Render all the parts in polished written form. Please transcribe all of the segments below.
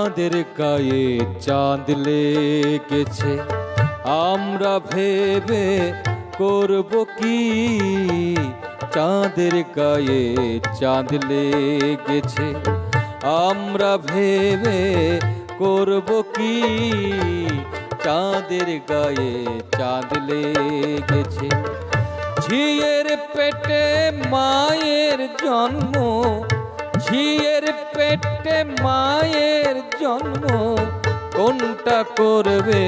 চাঁদের গায়ে চাঁদ লেগেছে, আমরা ভেবে করব কি? চাঁদের গায়ে চাঁদ লেগেছে, আমরা ভেবে করব কি? চাঁদের গায়ে চাঁদ লেগেছে। ঝিয়ের পেটে মায়ের জন্ম, ঝিয়ের পেটে মায়ের জন্ম, কোনটা করবে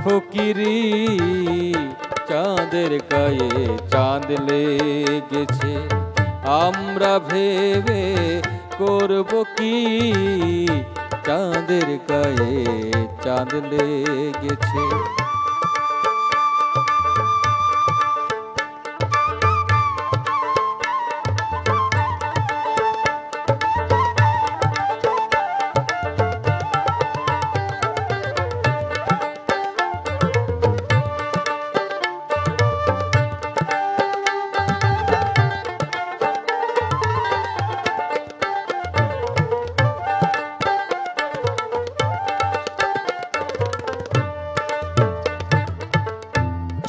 ফকিরি? চাঁদের গায়ে চাঁদ লেগেছে, আমরা ভেবে করব কি? চাঁদের গায়ে চাঁদ লেগেছে।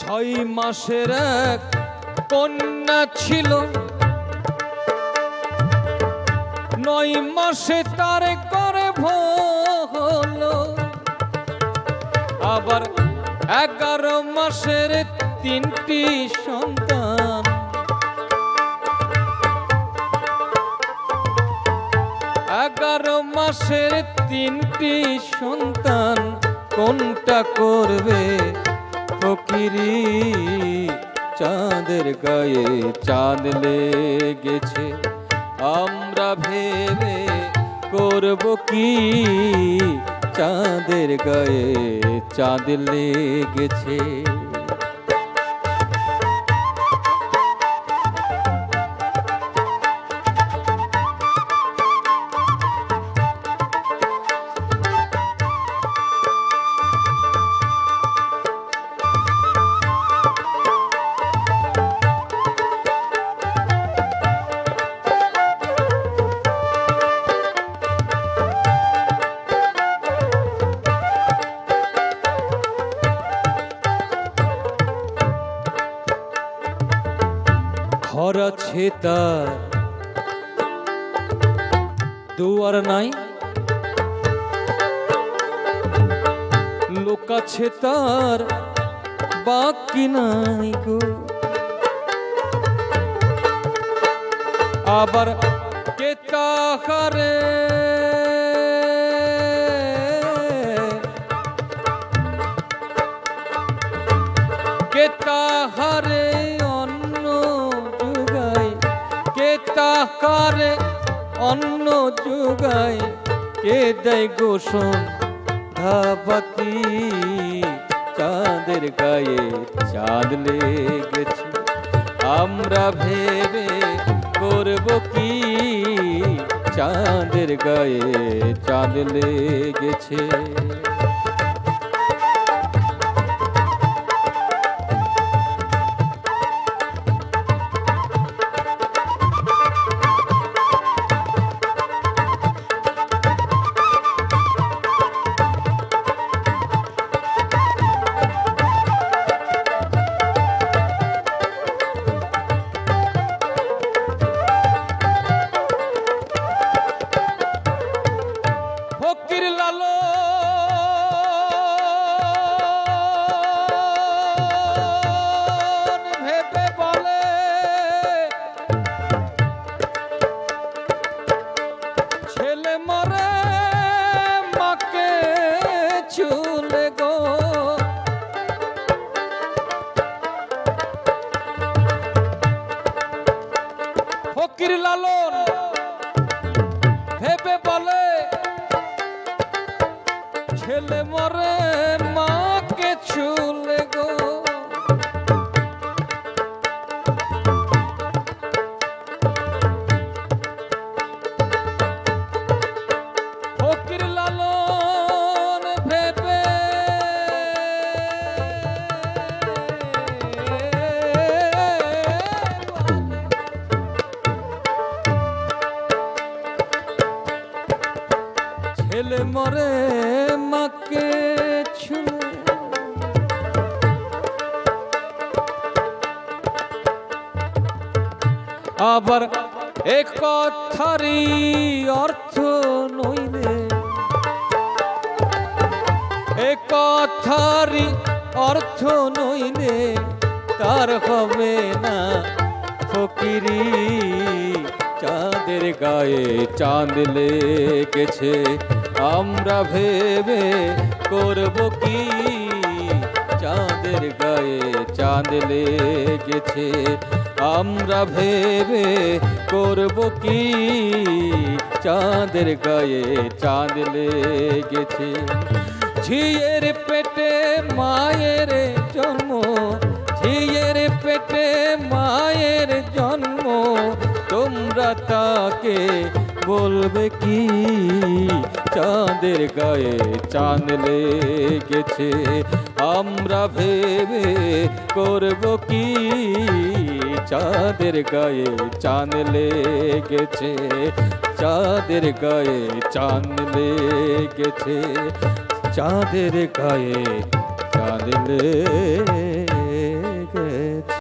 ছয় মাসের এক কন্যা ছিল, 9 মাসে তার গর্ভ হলো। আবার 11 মাসের 3টি সন্তান, 11 মাসের 3টি সন্তান, কোনটা করবে ফকিরি? চাঁদের গায়ে চাঁদ লেগেছে, আমরা ভেবে করব কি? চাঁদের গায়ে চাঁদ লেগেছে। ঘর আছে তার, দুয়ার নাই, লোক আছে তার, বাকি নাই গো। আবার কে তাহারে কে তাহারে অন্ন যোগায়, কে তাহারে অন্ন যোগায়, কে দেয় গোসন ধাবাতি? চাঁদের গায়ে চাঁদ লেগেছে, আমরা ভেবে করব কি? চাঁদের গায়ে চাঁদ লেগেছে। ফকির লালন ভেবে বলে, ছেলে মরে মাকে চুলে গো। ফকির লালন ভেবে বলে, ছেলে মরে মাকে চুলে গো। ফকির লালন ভেবে ছেলে মাকে ছুলে আবার এক কথারই অর্থ নইলে এক কথারই অর্থ নইলে তার হবে না ফকিরি চাঁদের গায়ে চাঁদ লেগেছে আমরা ভেবে করব কি চাঁদের গায়ে চাঁদ লেগেছে আমরা ভেবে করব কি চাঁদের গায়ে চাঁদ লেগেছে ঝিয়ের পেটে মায়ের জন্ম ঝিয়ের পেটে মায়ের জন্ম তোমরা তাকে বলবে কি চাঁদের গায়ে চাঁদ লেগেছে আমরা ভেবে করব কি চাঁদের গায়ে চাঁদ লেগেছে চাঁদের গায়ে চাঁদ লেগেছে চাঁদের গায়ে চাঁদ লেগেছে